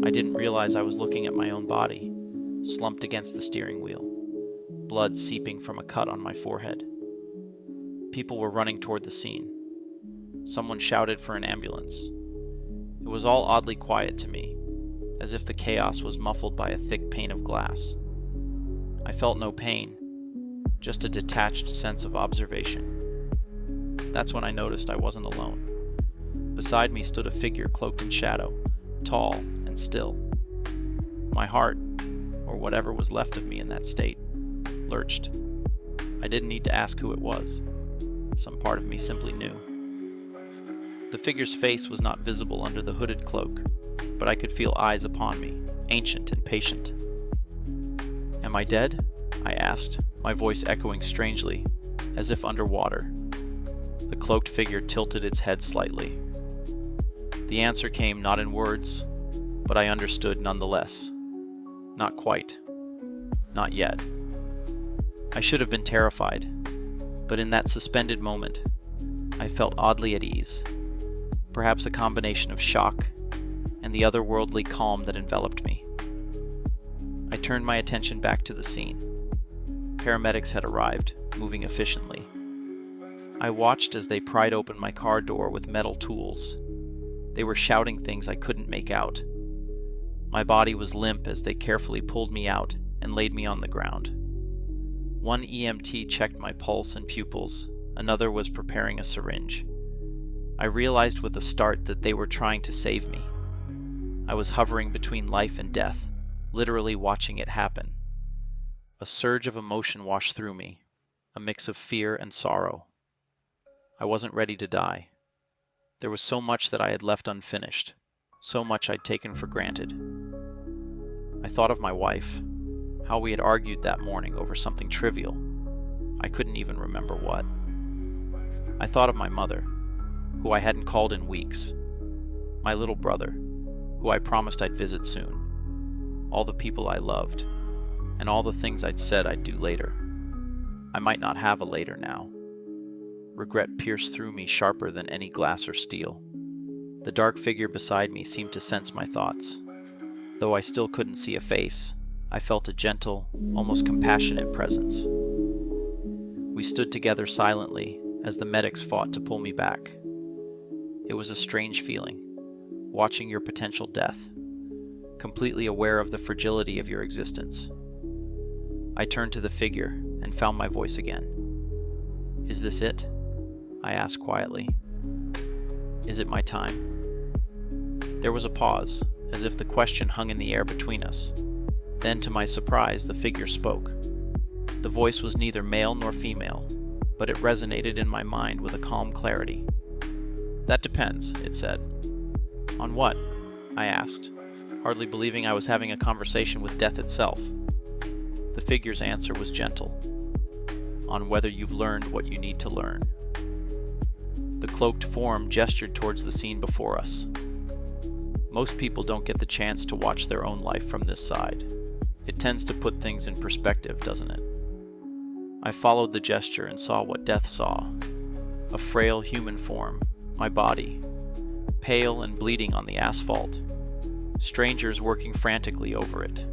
I didn't realize I was looking at my own body, slumped against the steering wheel, blood seeping from a cut on my forehead. People were running toward the scene. Someone shouted for an ambulance. It was all oddly quiet to me, as if the chaos was muffled by a thick pane of glass. I felt no pain, just a detached sense of observation. That's when I noticed I wasn't alone. Beside me stood a figure cloaked in shadow, tall and still. My heart, or whatever was left of me in that state, lurched. I didn't need to ask who it was. Some part of me simply knew. The figure's face was not visible under the hooded cloak, but I could feel eyes upon me, ancient and patient. "Am I dead?" I asked, my voice echoing strangely, as if underwater. The cloaked figure tilted its head slightly. The answer came not in words, but I understood nonetheless. Not quite. Not yet. I should have been terrified, but in that suspended moment, I felt oddly at ease. Perhaps a combination of shock and the otherworldly calm that enveloped me. I turned my attention back to the scene. Paramedics had arrived, moving efficiently. I watched as they pried open my car door with metal tools. They were shouting things I couldn't make out. My body was limp as they carefully pulled me out and laid me on the ground. One EMT checked my pulse and pupils, another was preparing a syringe. I realized with a start that they were trying to save me. I was hovering between life and death, literally watching it happen. A surge of emotion washed through me, a mix of fear and sorrow. I wasn't ready to die. There was so much that I had left unfinished, so much I'd taken for granted. I thought of my wife, how we had argued that morning over something trivial. I couldn't even remember what. I thought of my mother, who I hadn't called in weeks, my little brother, who I promised I'd visit soon, all the people I loved, and all the things I'd said I'd do later. I might not have a later now. Regret pierced through me sharper than any glass or steel. The dark figure beside me seemed to sense my thoughts. Though I still couldn't see a face, I felt a gentle, almost compassionate presence. We stood together silently as the medics fought to pull me back. It was a strange feeling, watching your potential death, completely aware of the fragility of your existence. I turned to the figure and found my voice again. "Is this it?" I asked quietly. "Is it my time?" There was a pause, as if the question hung in the air between us. Then, to my surprise, the figure spoke. The voice was neither male nor female, but it resonated in my mind with a calm clarity. "That depends," it said. "On what?" I asked, hardly believing I was having a conversation with death itself. The figure's answer was gentle. "On whether you've learned what you need to learn." The cloaked form gestured towards the scene before us. Most people don't get the chance to watch their own life from this side. It tends to put things in perspective, doesn't it? I followed the gesture and saw what death saw. A frail human form, my body, pale and bleeding on the asphalt. Strangers working frantically over it.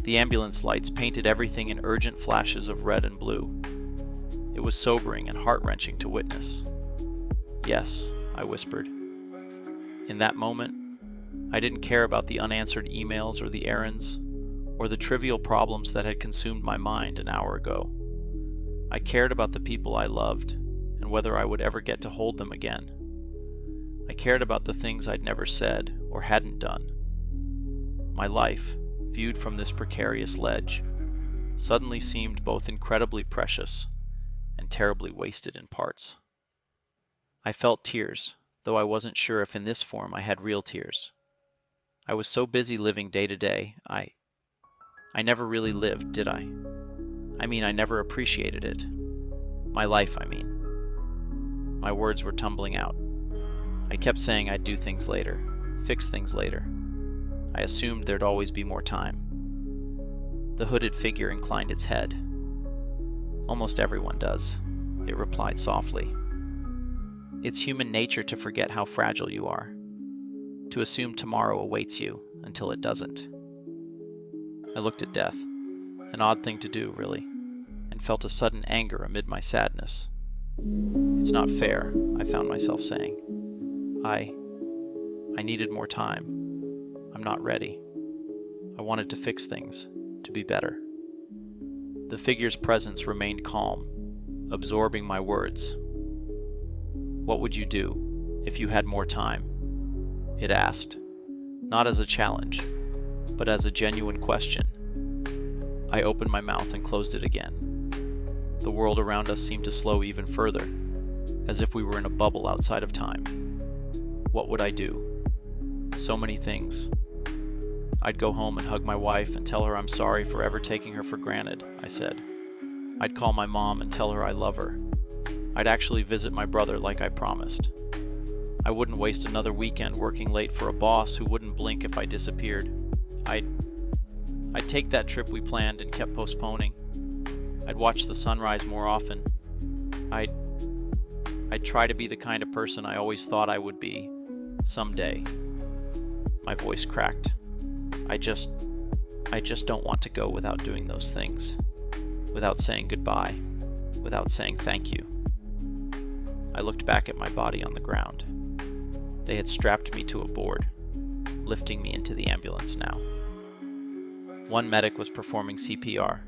The ambulance lights painted everything in urgent flashes of red and blue. It was sobering and heart-wrenching to witness. "Yes," I whispered. In that moment, I didn't care about the unanswered emails or the errands, or the trivial problems that had consumed my mind an hour ago. I cared about the people I loved, and whether I would ever get to hold them again. I cared about the things I'd never said or hadn't done. My life, viewed from this precarious ledge, suddenly seemed both incredibly precious and terribly wasted in parts. I felt tears, though I wasn't sure if in this form I had real tears. I was so busy living day to day, I never really lived, did I? I never appreciated it. My life, I mean. My words were tumbling out. I kept saying I'd do things later, fix things later. I assumed there'd always be more time. The hooded figure inclined its head. "Almost everyone does," it replied softly. "It's human nature to forget how fragile you are, to assume tomorrow awaits you until it doesn't. I looked at Death, an odd thing to do, really, and felt a sudden anger amid my sadness. It's not fair, I found myself saying. I needed more time. I'm not ready. I wanted to fix things, to be better. The figure's presence remained calm, absorbing my words. What would you do if you had more time? It asked, not as a challenge, but as a genuine question. I opened my mouth and closed it again. The world around us seemed to slow even further, as if we were in a bubble outside of time. What would I do? So many things. I'd go home and hug my wife and tell her I'm sorry for ever taking her for granted, I said. I'd call my mom and tell her I love her. I'd actually visit my brother like I promised. I wouldn't waste another weekend working late for a boss who wouldn't blink if I disappeared. I'd take that trip we planned and kept postponing. I'd watch the sunrise more often. I'd try to be the kind of person I always thought I would be, someday. My voice cracked. I just don't want to go without doing those things, without saying goodbye, without saying thank you. I looked back at my body on the ground. They had strapped me to a board, lifting me into the ambulance now. One medic was performing CPR.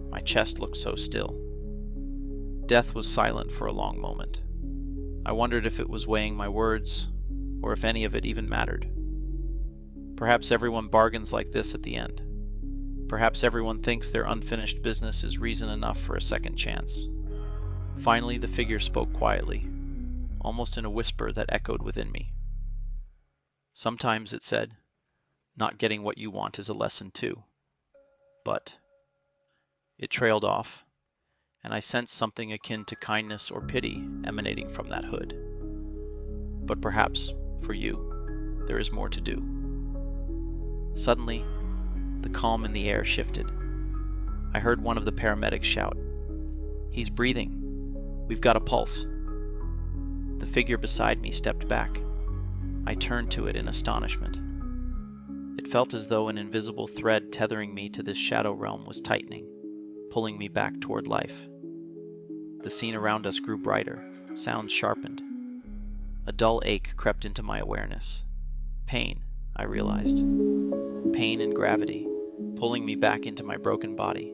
My chest looked so still. Death was silent for a long moment. I wondered if it was weighing my words, or if any of it even mattered. Perhaps everyone bargains like this at the end. Perhaps everyone thinks their unfinished business is reason enough for a second chance. Finally, the figure spoke quietly, almost in a whisper that echoed within me. Sometimes, it said, not getting what you want is a lesson too. But it trailed off, and I sensed something akin to kindness or pity emanating from that hood. But perhaps, for you, there is more to do. Suddenly, the calm in the air shifted. I heard one of the paramedics shout, "He's breathing. We've got a pulse." The figure beside me stepped back. I turned to it in astonishment. It felt as though an invisible thread tethering me to this shadow realm was tightening, pulling me back toward life. The scene around us grew brighter, sounds sharpened. A dull ache crept into my awareness. Pain, I realized. Pain and gravity, pulling me back into my broken body.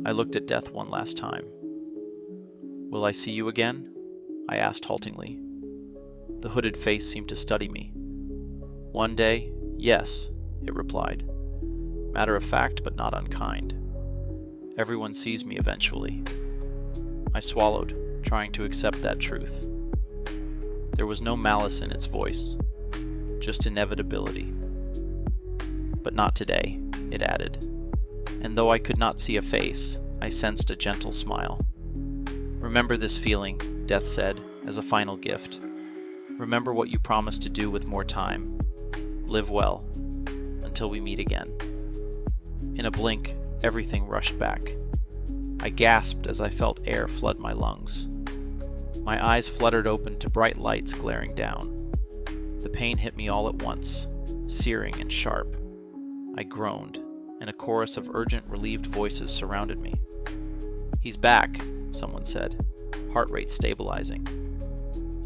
I looked at Death one last time. "Will I see you again?" I asked haltingly. The hooded face seemed to study me. "One day, yes," it replied. Matter of fact, but not unkind. "Everyone sees me eventually." I swallowed, trying to accept that truth. There was no malice in its voice, just inevitability. "But not today," it added. And though I could not see a face, I sensed a gentle smile. "Remember this feeling," Death said, as a final gift. "Remember what you promised to do with more time. Live well, until we meet again." In a blink, everything rushed back. I gasped as I felt air flood my lungs. My eyes fluttered open to bright lights glaring down. The pain hit me all at once, searing and sharp. I groaned, and a chorus of urgent, relieved voices surrounded me. "He's back," someone said, heart rate stabilizing.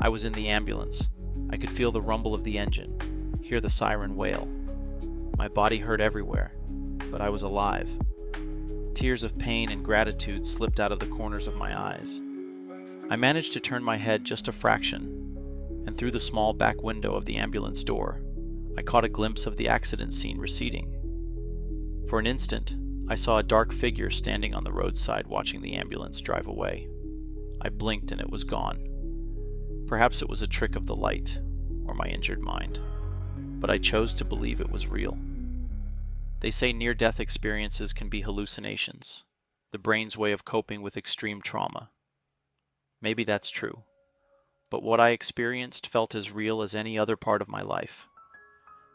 I was in the ambulance. I could feel the rumble of the engine, hear the siren wail. My body hurt everywhere, but I was alive. Tears of pain and gratitude slipped out of the corners of my eyes. I managed to turn my head just a fraction, and through the small back window of the ambulance door, I caught a glimpse of the accident scene receding. For an instant, I saw a dark figure standing on the roadside watching the ambulance drive away. I blinked and it was gone. Perhaps it was a trick of the light, or my injured mind, but I chose to believe it was real. They say near-death experiences can be hallucinations, the brain's way of coping with extreme trauma. Maybe that's true, but what I experienced felt as real as any other part of my life.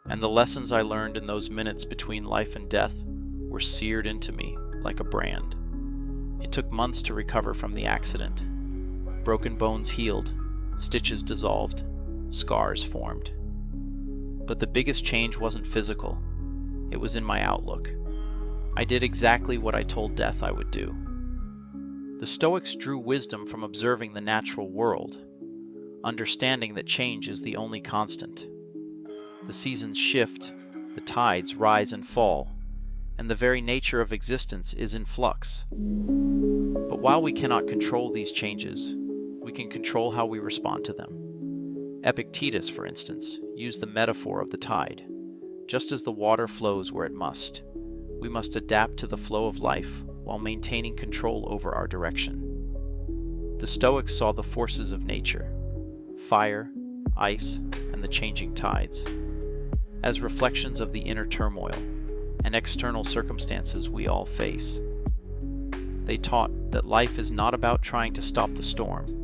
And the lessons I learned in those minutes between life and death were seared into me like a brand. It took months to recover from the accident. Broken bones healed, stitches dissolved, scars formed. But the biggest change wasn't physical. It was in my outlook. I did exactly what I told death I would do. The Stoics drew wisdom from observing the natural world, understanding that change is the only constant. The seasons shift, the tides rise and fall, and the very nature of existence is in flux. But while we cannot control these changes, we can control how we respond to them. Epictetus, for instance, used the metaphor of the tide. Just as the water flows where it must, we must adapt to the flow of life while maintaining control over our direction. The Stoics saw the forces of nature, fire, ice, and the changing tides, as reflections of the inner turmoil and external circumstances we all face. They taught that life is not about trying to stop the storm,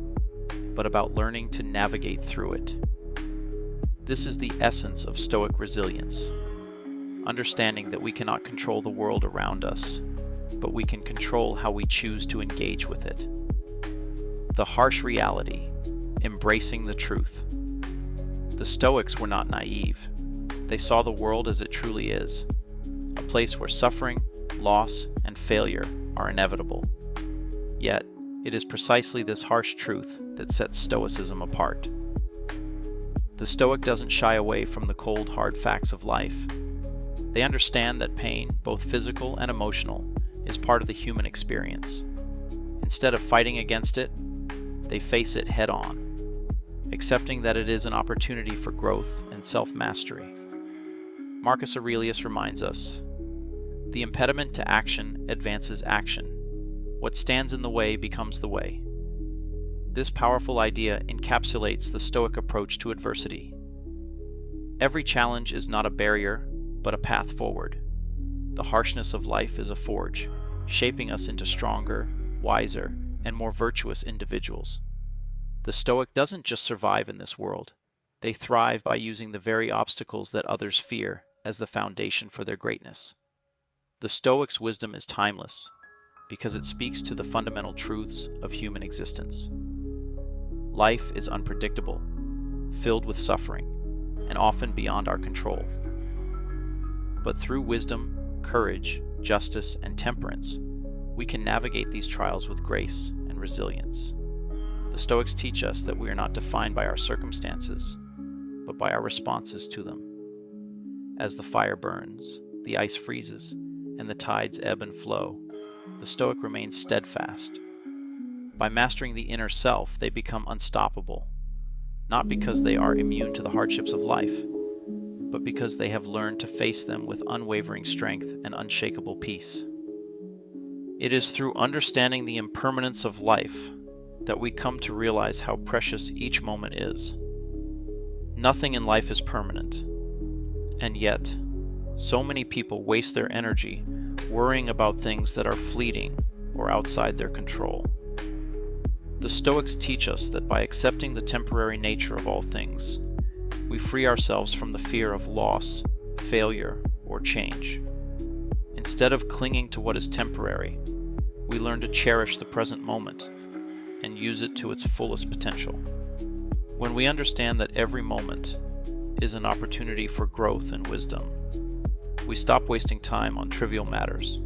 but about learning to navigate through it. This is the essence of Stoic resilience, understanding that we cannot control the world around us, but we can control how we choose to engage with it. The harsh reality, embracing the truth. The Stoics were not naive. They saw the world as it truly is, a place where suffering, loss, and failure are inevitable. Yet, it is precisely this harsh truth that sets Stoicism apart. The Stoic doesn't shy away from the cold, hard facts of life. They understand that pain, both physical and emotional, is part of the human experience. Instead of fighting against it, they face it head-on, accepting that it is an opportunity for growth and self-mastery. Marcus Aurelius reminds us, "The impediment to action advances action. What stands in the way becomes the way." This powerful idea encapsulates the Stoic approach to adversity. Every challenge is not a barrier, but a path forward. The harshness of life is a forge, shaping us into stronger, wiser, and more virtuous individuals. The Stoic doesn't just survive in this world. They thrive by using the very obstacles that others fear as the foundation for their greatness. The Stoic's wisdom is timeless because it speaks to the fundamental truths of human existence. Life is unpredictable, filled with suffering, and often beyond our control. But through wisdom, courage, justice, and temperance, we can navigate these trials with grace and resilience. The Stoics teach us that we are not defined by our circumstances, but by our responses to them. As the fire burns, the ice freezes, and the tides ebb and flow, the Stoic remains steadfast. By mastering the inner self, they become unstoppable, not because they are immune to the hardships of life, but because they have learned to face them with unwavering strength and unshakable peace. It is through understanding the impermanence of life that we come to realize how precious each moment is. Nothing in life is permanent, and yet, so many people waste their energy worrying about things that are fleeting or outside their control. The Stoics teach us that by accepting the temporary nature of all things, we free ourselves from the fear of loss, failure, or change. Instead of clinging to what is temporary, we learn to cherish the present moment and use it to its fullest potential. When we understand that every moment is an opportunity for growth and wisdom, we stop wasting time on trivial matters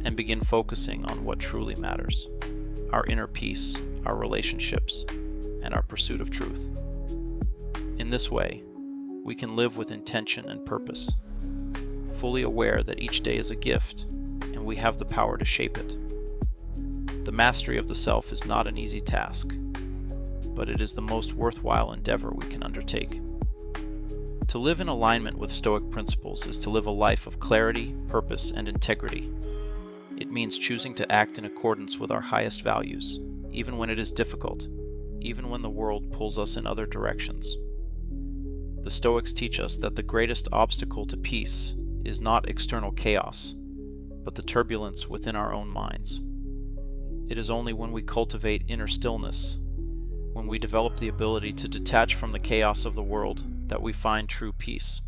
and begin focusing on what truly matters: our inner peace, our relationships, and our pursuit of truth. In this way, we can live with intention and purpose, fully aware that each day is a gift and we have the power to shape it. The mastery of the self is not an easy task, but it is the most worthwhile endeavor we can undertake. To live in alignment with Stoic principles is to live a life of clarity, purpose, and integrity. It means choosing to act in accordance with our highest values, even when it is difficult, even when the world pulls us in other directions. The Stoics teach us that the greatest obstacle to peace is not external chaos, but the turbulence within our own minds. It is only when we cultivate inner stillness, when we develop the ability to detach from the chaos of the world, that we find true peace.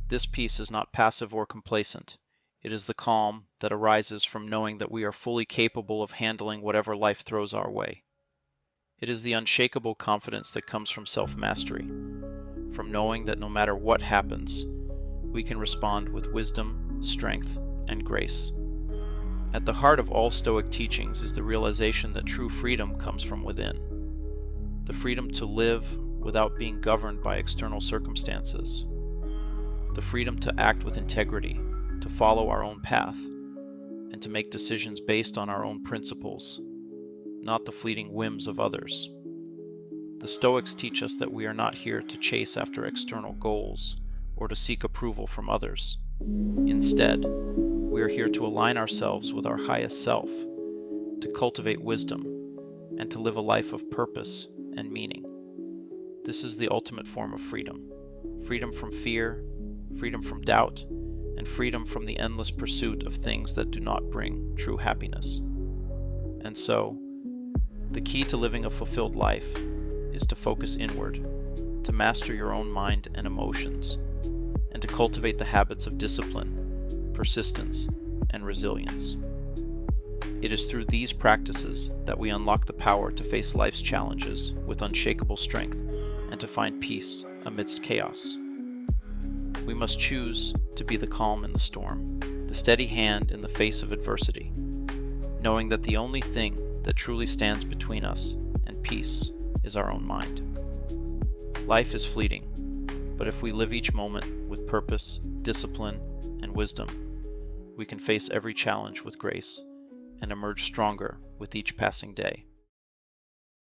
This peace is not passive or complacent. It is the calm that arises from knowing that we are fully capable of handling whatever life throws our way. It is the unshakable confidence that comes from self-mastery, from knowing that no matter what happens, we can respond with wisdom, strength, and grace. At the heart of all Stoic teachings is the realization that true freedom comes from within. The freedom to live without being governed by external circumstances. The freedom to act with integrity, to follow our own path, and to make decisions based on our own principles, not the fleeting whims of others. The Stoics teach us that we are not here to chase after external goals or to seek approval from others. Instead, we are here to align ourselves with our highest self, to cultivate wisdom, and to live a life of purpose and meaning. This is the ultimate form of freedom. Freedom from fear, freedom from doubt, and freedom from the endless pursuit of things that do not bring true happiness. And so, the key to living a fulfilled life is to focus inward, to master your own mind and emotions, and to cultivate the habits of discipline, persistence, and resilience. It is through these practices that we unlock the power to face life's challenges with unshakable strength and to find peace amidst chaos. We must choose to be the calm in the storm, the steady hand in the face of adversity, knowing that the only thing that truly stands between us and peace is our own mind. Life is fleeting, but if we live each moment with purpose, discipline, and wisdom, we can face every challenge with grace and emerge stronger with each passing day.